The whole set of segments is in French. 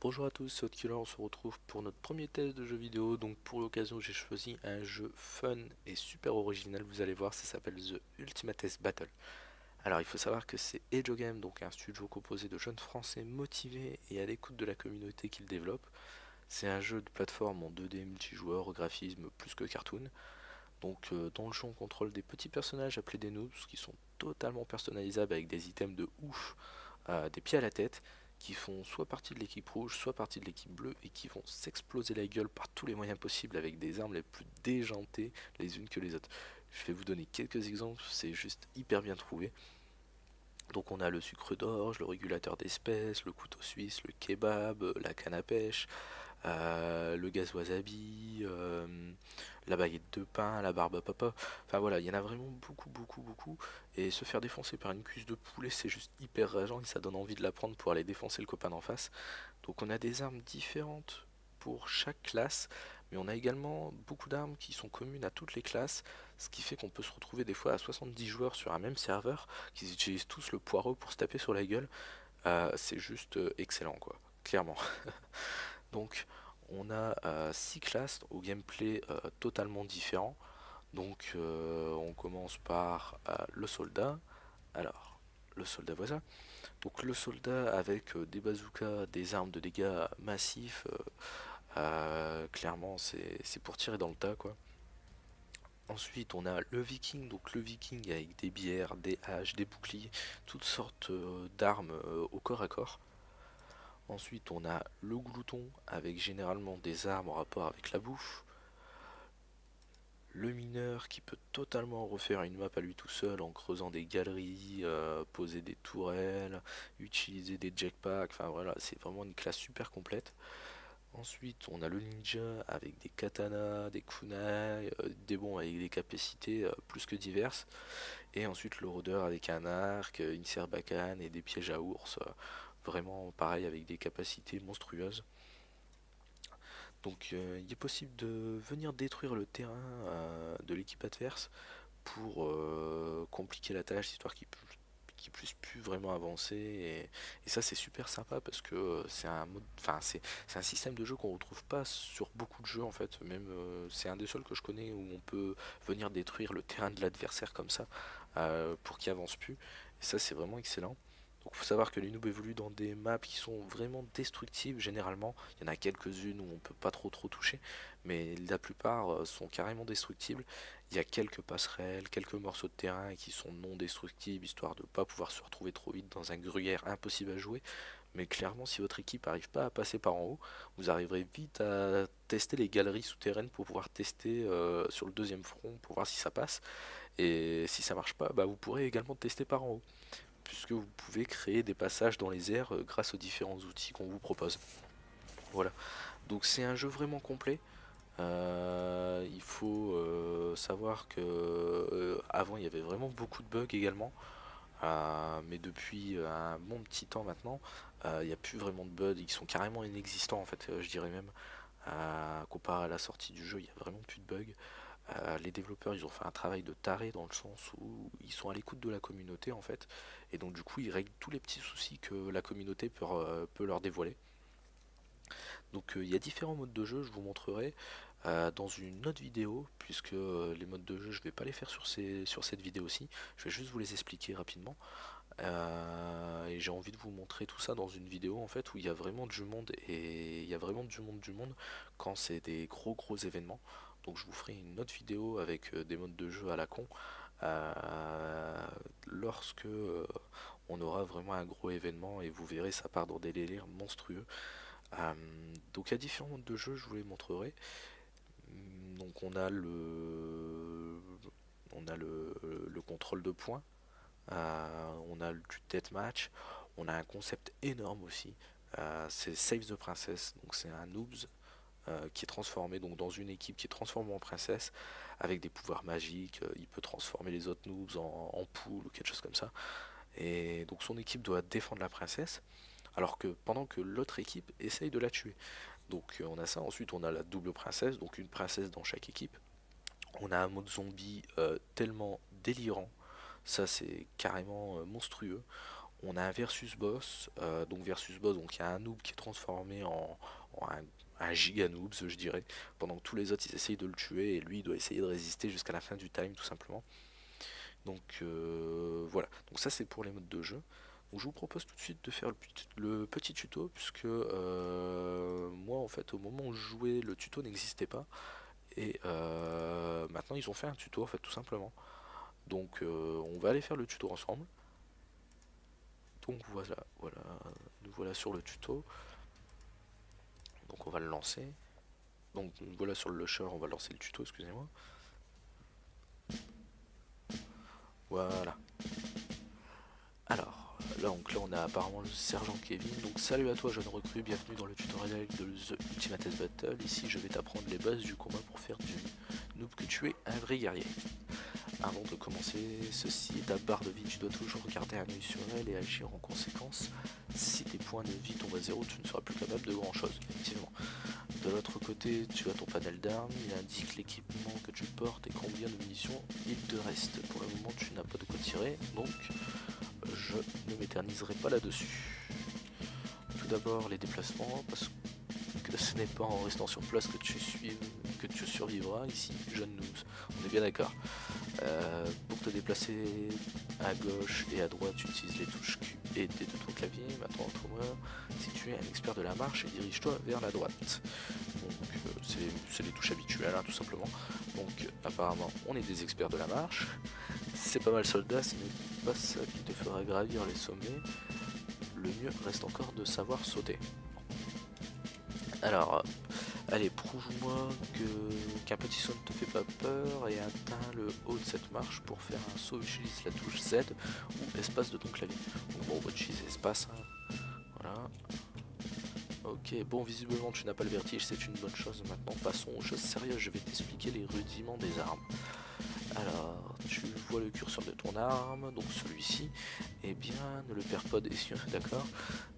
Bonjour à tous, c'est Hot on se retrouve pour notre premier test de jeu vidéo. Donc pour l'occasion j'ai choisi un jeu fun et super original, vous allez voir, ça s'appelle The Ultimate Test Battle. Alors il faut savoir que c'est Ejo Game, donc un studio composé de jeunes français motivés et à l'écoute de la communauté qu'ils développent. C'est un jeu de plateforme en 2D multijoueur au graphisme plus que cartoon. Donc dans le jeu on contrôle des petits personnages appelés des noobs qui sont totalement personnalisables avec des items de ouf, des pieds à la tête, qui font soit partie de l'équipe rouge, soit partie de l'équipe bleue, et qui vont s'exploser la gueule par tous les moyens possibles avec des armes les plus déjantées les unes que les autres. Je vais vous donner quelques exemples, c'est juste hyper bien trouvé. Donc on a le sucre d'orge, le régulateur d'espèces, le couteau suisse, le kebab, la canne à pêche, le gaz wasabi, la baguette de pain, la barbe à papa. Enfin voilà, il y en a vraiment beaucoup, beaucoup, beaucoup. Et se faire défoncer par une cuisse de poulet, c'est juste hyper rageant et ça donne envie de la prendre pour aller défoncer le copain d'en face. Donc on a des armes différentes pour chaque classe, mais on a également beaucoup d'armes qui sont communes à toutes les classes, ce qui fait qu'on peut se retrouver des fois à 70 joueurs sur un même serveur, qui utilisent tous le poireau pour se taper sur la gueule. C'est juste excellent quoi, clairement. Donc on a 6 classes au gameplay totalement différent. Donc on commence par le soldat. Alors, le soldat voisin. Donc le soldat avec des bazookas, des armes de dégâts massifs, clairement c'est pour tirer dans le tas quoi. Ensuite on a le viking, donc le viking avec des bières, des haches, des boucliers, toutes sortes d'armes au corps à corps. Ensuite, on a le glouton avec généralement des armes en rapport avec la bouffe. Le mineur qui peut totalement refaire une map à lui tout seul en creusant des galeries, poser des tourelles, utiliser des jetpacks. Enfin voilà, c'est vraiment une classe super complète. Ensuite, on a le ninja avec des katanas, des kunai, des bons avec des capacités plus que diverses. Et ensuite, le rôdeur avec un arc, une serbacane et des pièges à ours. Vraiment pareil avec des capacités monstrueuses. Donc il est possible de venir détruire le terrain de l'équipe adverse pour compliquer la tâche, histoire qu'ils puissent plus vraiment avancer. Et ça c'est super sympa parce que c'est un mode, enfin c'est un système de jeu qu'on retrouve pas sur beaucoup de jeux en fait. Même c'est un des seuls que je connais où on peut venir détruire le terrain de l'adversaire comme ça pour qu'il avance plus. Et ça c'est vraiment excellent. Donc il faut savoir que les noobs évoluent dans des maps qui sont vraiment destructibles généralement. Il y en a quelques-unes où on peut pas trop toucher, mais la plupart sont carrément destructibles. Il y a quelques passerelles, quelques morceaux de terrain qui sont non destructibles, histoire de ne pas pouvoir se retrouver trop vite dans un gruyère impossible à jouer. Mais clairement, si votre équipe n'arrive pas à passer par en haut, vous arriverez vite à tester les galeries souterraines pour pouvoir tester sur le deuxième front pour voir si ça passe. Et si ça marche pas, bah, vous pourrez également tester par en haut, puisque vous pouvez créer des passages dans les airs grâce aux différents outils qu'on vous propose. Voilà, donc c'est un jeu vraiment complet. Il faut savoir que avant il y avait vraiment beaucoup de bugs également. Mais depuis un bon petit temps maintenant, il n'y a plus vraiment de bugs, ils sont carrément inexistants en fait, je dirais même. Comparé à la sortie du jeu, il n'y a vraiment plus de bugs. Les développeurs ils ont fait un travail de taré dans le sens où ils sont à l'écoute de la communauté en fait, et donc du coup ils règlent tous les petits soucis que la communauté peut leur dévoiler. Donc il y a différents modes de jeu, je vous montrerai dans une autre vidéo, puisque les modes de jeu je vais pas les faire sur cette vidéo-ci, je vais juste vous les expliquer rapidement. Et j'ai envie de vous montrer tout ça dans une vidéo en fait où il y a vraiment du monde, et il y a vraiment du monde quand c'est des gros événements. Donc je vous ferai une autre vidéo avec des modes de jeu à la con lorsque on aura vraiment un gros événement, et vous verrez ça part dans des délires monstrueux. Euh, donc il y a différents modes de jeu, je vous les montrerai. Donc on a le contrôle de points, on a du deathmatch, on a un concept énorme aussi, c'est Save the Princess, donc c'est un noobs qui est transformé donc dans une équipe qui est transformée en princesse avec des pouvoirs magiques, il peut transformer les autres noobs en poules ou quelque chose comme ça. Et donc son équipe doit défendre la princesse, alors que pendant que l'autre équipe essaye de la tuer. Donc on a ça, ensuite on a la double princesse, donc une princesse dans chaque équipe. On a un mode zombie tellement délirant, ça c'est carrément monstrueux. On a un versus boss, donc versus boss, donc il y a un noob qui est transformé en un giga noob, je dirais, pendant que tous les autres ils essayent de le tuer et lui il doit essayer de résister jusqu'à la fin du time tout simplement. Donc voilà, donc ça c'est pour les modes de jeu. Donc je vous propose tout de suite de faire le petit tuto puisque moi en fait au moment où je jouais le tuto n'existait pas et maintenant ils ont fait un tuto en fait tout simplement. Donc on va aller faire le tuto ensemble. Donc voilà, voilà, nous voilà sur le tuto. Donc on va le lancer. Donc voilà sur le lusher, on va lancer le tuto, excusez-moi. Voilà. Alors, là, donc là on a apparemment le sergent Kevin. Donc salut à toi jeune recrue, bienvenue dans le tutoriel de The Ultimate Battle. Ici je vais t'apprendre les bases du combat pour faire du noob que tu es un vrai guerrier. Avant de commencer, ceci est ta barre de vie, tu dois toujours garder un œil sur elle et agir en conséquence. Si tes points de vie tombent à zéro, tu ne seras plus capable de grand chose, effectivement. De l'autre côté, tu as ton panel d'armes, il indique l'équipement que tu portes et combien de munitions il te reste. Pour le moment, tu n'as pas de quoi tirer, donc je ne m'éterniserai pas là-dessus. Tout d'abord, les déplacements, parce que ce n'est pas en restant sur place que tu survivras ici, jeune noobs. On est bien d'accord. Pour te déplacer à gauche et à droite, tu utilises les touches Q et D de ton clavier. Maintenant, entre-moi, si tu es un expert de la marche, dirige-toi vers la droite. Donc, c'est les touches habituelles, hein, tout simplement. Donc, apparemment, on est des experts de la marche. C'est pas mal, soldat, ce n'est pas ça qui te fera gravir les sommets. Le mieux reste encore de savoir sauter. Alors, allez, prouve-moi qu'un petit saut ne te fait pas peur et atteins le haut de cette marche. Pour faire un saut, utilise la touche Z ou espace de ton clavier. Donc bon, on va utiliser espace, hein. Voilà. Ok, bon, visiblement tu n'as pas le vertige, c'est une bonne chose. Maintenant, passons aux choses sérieuses. Je vais t'expliquer les rudiments des armes. Alors, tu vois le curseur de ton arme, donc celui-ci. Eh bien, ne le perds pas des yeux, d'accord?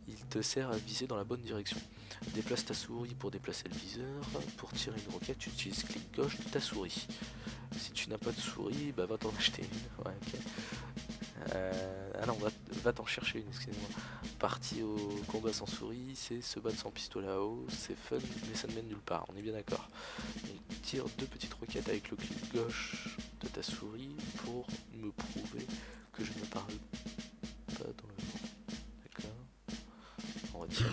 Il te sert à viser dans la bonne direction. Déplace ta souris pour déplacer le viseur. Pour tirer une roquette, tu utilises clic gauche de ta souris. Si tu n'as pas de souris, bah va t'en acheter une. Ouais, ok. Ah non, va t'en chercher une, excusez-moi. Partie au combat sans souris, c'est se battre sans pistolet à eau, c'est fun, mais ça ne mène nulle part, on est bien d'accord. Donc tire deux petites roquettes avec le clic gauche de ta souris pour me prouver que je ne parle pas dans le vent. D'accord. On va tirer.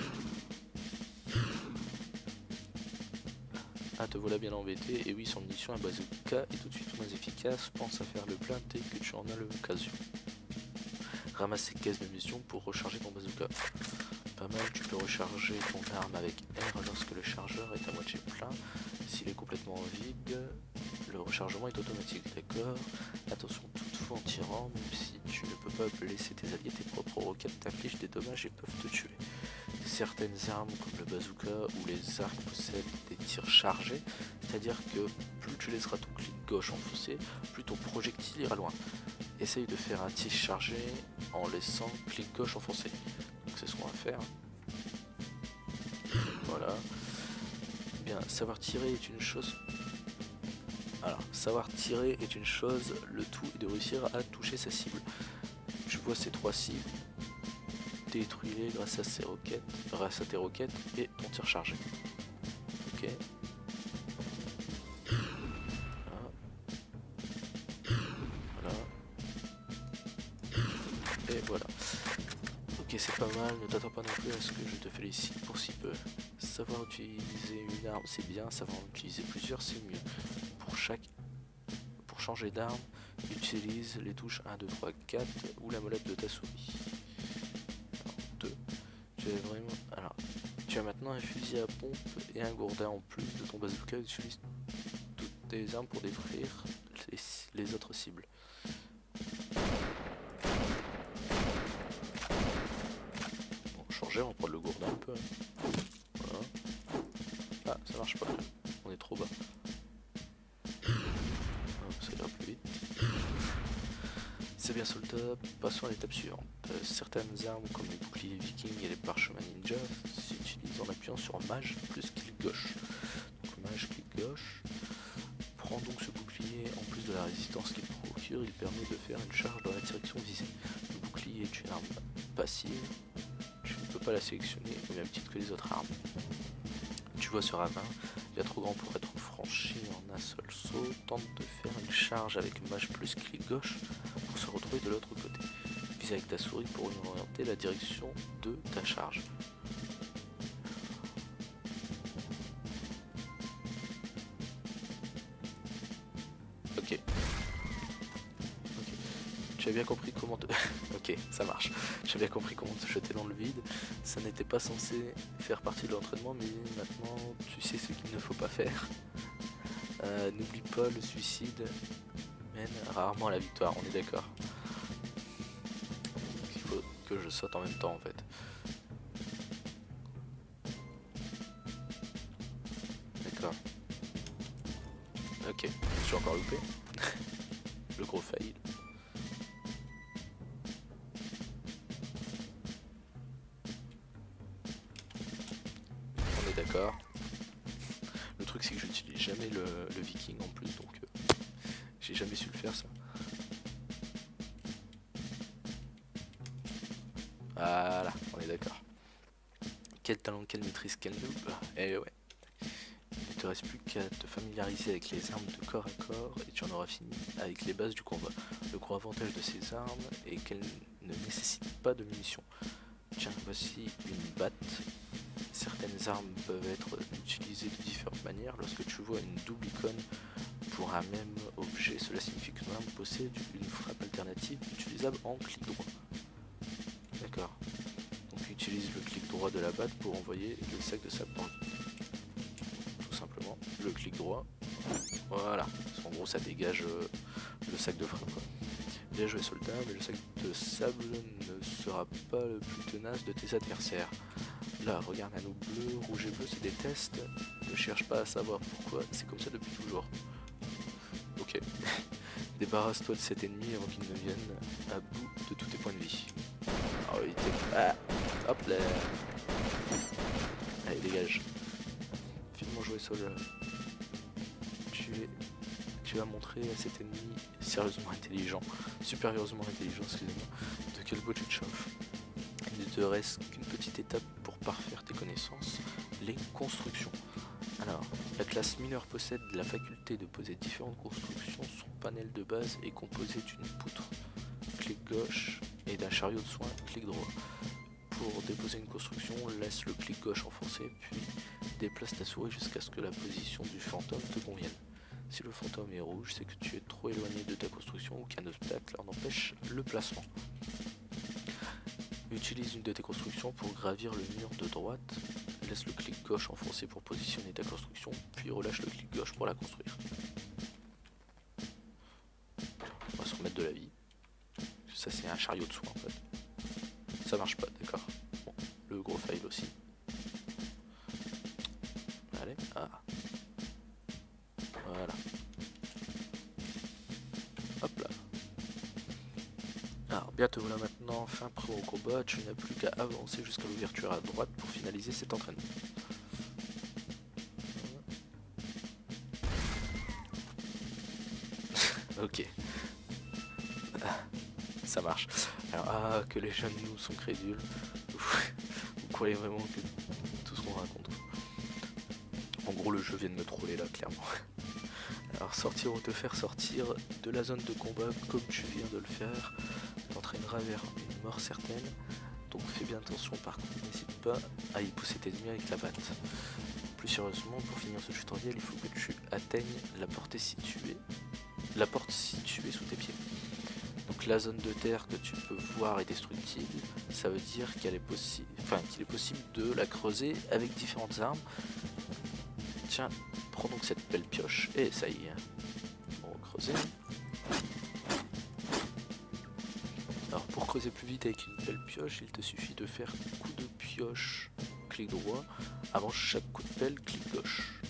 Ah, te voilà bien embêté, et oui, son munition à bazooka est tout de suite moins efficace, pense à faire le plein dès que tu en as l'occasion. Ramasse ces caisses de munitions pour recharger ton bazooka. Pas mal, tu peux recharger ton arme avec R lorsque le chargeur est à moitié plein. S'il est complètement vide, le rechargement est automatique, d'accord? Attention toutefois en tirant, même si tu ne peux pas blesser tes alliés, tes propres roquettes t'infligent des dommages et peuvent te tuer. Certaines armes comme le bazooka ou les arcs possèdent des tirs chargés, c'est-à-dire que plus tu laisseras ton clic gauche enfoncé, plus ton projectile ira loin. Essaye de faire un tir chargé en laissant clic gauche enfoncé. Donc c'est ce qu'on va faire. Voilà. Bien, savoir tirer est une chose. Alors, savoir tirer est une chose, le tout est de réussir à toucher sa cible. Tu vois ces trois cibles, détruis-les grâce à tes roquettes et ton tir chargé. Ok. Voilà. Et voilà. Ok, c'est pas mal, ne t'attends pas non plus à ce que je te félicite pour si peu. Savoir utiliser une arme c'est bien, savoir en utiliser plusieurs c'est mieux. Pour changer d'arme, utilise les touches 1, 2, 3, 4 ou la molette de ta souris. Alors, 2. Tu as maintenant un fusil à pompe et un gourdin en plus de ton bazooka. Utilise toutes tes armes pour détruire les autres cibles. Bon, changer, on va prendre le gourdin un peu. Hein. Voilà. Ah, ça marche pas. On est trop bas. Ça ira plus vite. C'est bien soldat, passons à l'étape suivante. Certaines armes comme les boucliers vikings et les parchemins ninja s'utilisent en appuyant sur mage plus clic gauche. Donc mage clic gauche. Prends donc ce bouclier, en plus de la résistance qu'il procure, il permet de faire une charge dans la direction visée. Le bouclier est une arme passive, tu ne peux pas la sélectionner au même titre que les autres armes. Tu vois ce ravin, bien trop grand pour être franchi en un seul saut, tente de faire une charge avec mâche plus clic gauche pour se retrouver de l'autre côté. Vise avec ta souris pour orienter la direction de ta charge. Ok. Tu as bien compris comment te... ok, ça marche. J'ai bien compris comment te jeter dans le vide. Ça n'était pas censé faire partie de l'entraînement, mais maintenant tu sais ce qu'il ne faut pas faire. N'oublie pas, le suicide mène rarement à la victoire, on est d'accord. Il faut que je saute en même temps en fait. D'accord. Ok, je suis encore loupé. Le gros fail. On est d'accord. Le truc c'est que j'utilise jamais le viking en plus, donc j'ai jamais su le faire ça. Voilà, on est d'accord. Quel talent, quelle maîtrise, quel noob. Eh ouais. Il ne te reste plus qu'à te familiariser avec les armes de corps à corps et tu en auras fini avec les bases du combat. Le gros avantage de ces armes est qu'elles ne nécessitent pas de munitions. Tiens, voici une batte. Certaines armes peuvent être utilisées de différentes manières. Lorsque tu vois une double icône pour un même objet, cela signifie qu'une arme possède une frappe alternative utilisable en clic droit. D'accord. Donc utilise le clic droit de la batte pour envoyer le sac de sable dans le vide. Tout simplement, le clic droit. Voilà. En gros, ça dégage le sac de frappe, quoi. Bien joué soldat, mais le sac de sable ne sera pas le plus tenace de tes adversaires. Là, regarde un loup bleu, rouge et bleu, c'est des tests. Ne cherche pas à savoir pourquoi, c'est comme ça depuis toujours. Ok. Débarrasse-toi de cet ennemi avant qu'il ne vienne à bout de tous tes points de vie. Oh, il était... Ah, hop là. Allez, dégage. Finement joué soldat. Tu vas montrer à cet ennemi sérieusement intelligent, supérieurement intelligent, excusez-moi, de quel bout tu te chauffes. Il ne te reste qu'une petite étape pour parfaire tes connaissances, les constructions. Alors, la classe mineur possède la faculté de poser différentes constructions. Son panel de base est composé d'une poutre, clic gauche, et d'un chariot de soin, clic droit. Pour déposer une construction, laisse le clic gauche enfoncé, puis déplace ta souris jusqu'à ce que la position du fantôme te convienne. Si le fantôme est rouge, c'est que tu es trop éloigné de ta construction ou qu'un obstacle en empêche le placement. Utilise une de tes constructions pour gravir le mur de droite. Laisse le clic gauche enfoncé pour positionner ta construction, puis relâche le clic gauche pour la construire. On va se remettre de la vie. Ça c'est un chariot de soin en fait. Ça marche pas, d'accord. Bon, le gros fail aussi. Allez, ah. Voilà. Hop là. Alors, bien te voilà maintenant, enfin prêt au combat, tu n'as plus qu'à avancer jusqu'à l'ouverture à droite pour finaliser cet entraînement. Ok. Ah, ça marche. Alors, ah, que les jeunes nous sont crédules. Vous croyez vraiment que tout ce qu'on raconte. En gros, le jeu vient de me troller là, clairement. Alors, sortir ou te faire sortir de la zone de combat comme tu viens de le faire t'entraînera vers une mort certaine. Donc fais bien attention, par contre n'hésite pas à y pousser tes ennemis avec la batte. Plus sérieusement, pour finir ce tutoriel, il faut que tu atteignes la porte située sous tes pieds. Donc la zone de terre que tu peux voir est destructible, ça veut dire qu'il est possible de la creuser avec différentes armes. Tiens, prends donc cette belle pioche et ça y est. On va creuser. Alors pour creuser plus vite avec une belle pioche, il te suffit de faire coup de pioche, clic droit, avant chaque coup de pelle, clic gauche.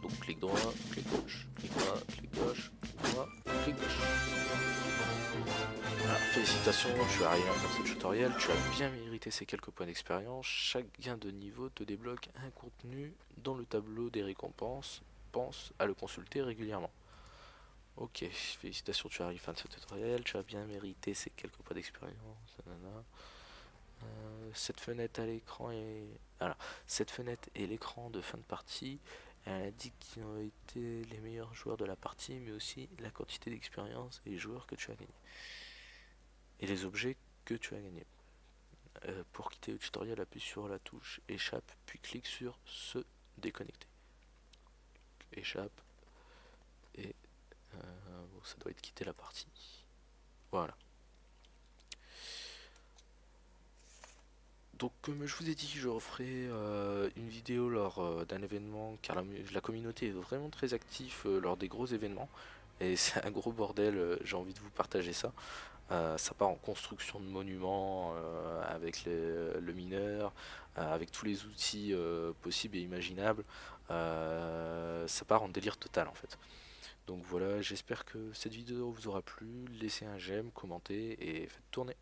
Donc clic droit, clic gauche, clic droit, clic gauche, clic droit, clic gauche. Alors, félicitations, tu as arrivé à la fin de ce tutoriel, tu as bien mérité ces quelques points d'expérience. Chaque gain de niveau te débloque un contenu dans le tableau des récompenses. Pense à le consulter régulièrement. Ok, félicitations, tu arrives fin de ce tutoriel, tu as bien mérité ces quelques points d'expérience. Nanana. Cette fenêtre à l'écran et alors cette fenêtre et l'écran de fin de partie, elle indique qui ont été les meilleurs joueurs de la partie, mais aussi la quantité d'expérience et les joueurs que tu as gagné et les objets que tu as gagnés. Pour quitter le tutoriel, appuie sur la touche échappe, puis clique sur se déconnecter. Échappe et bon, ça doit être quitter la partie. Voilà. Donc comme je vous ai dit, je referai une vidéo lors d'un événement car la communauté est vraiment très active lors des gros événements et c'est un gros bordel, j'ai envie de vous partager ça. Ça part en construction de monuments avec le mineur, avec tous les outils possibles et imaginables. Ça part en délire total en fait. Donc voilà, j'espère que cette vidéo vous aura plu. Laissez un j'aime, commentez et faites tourner.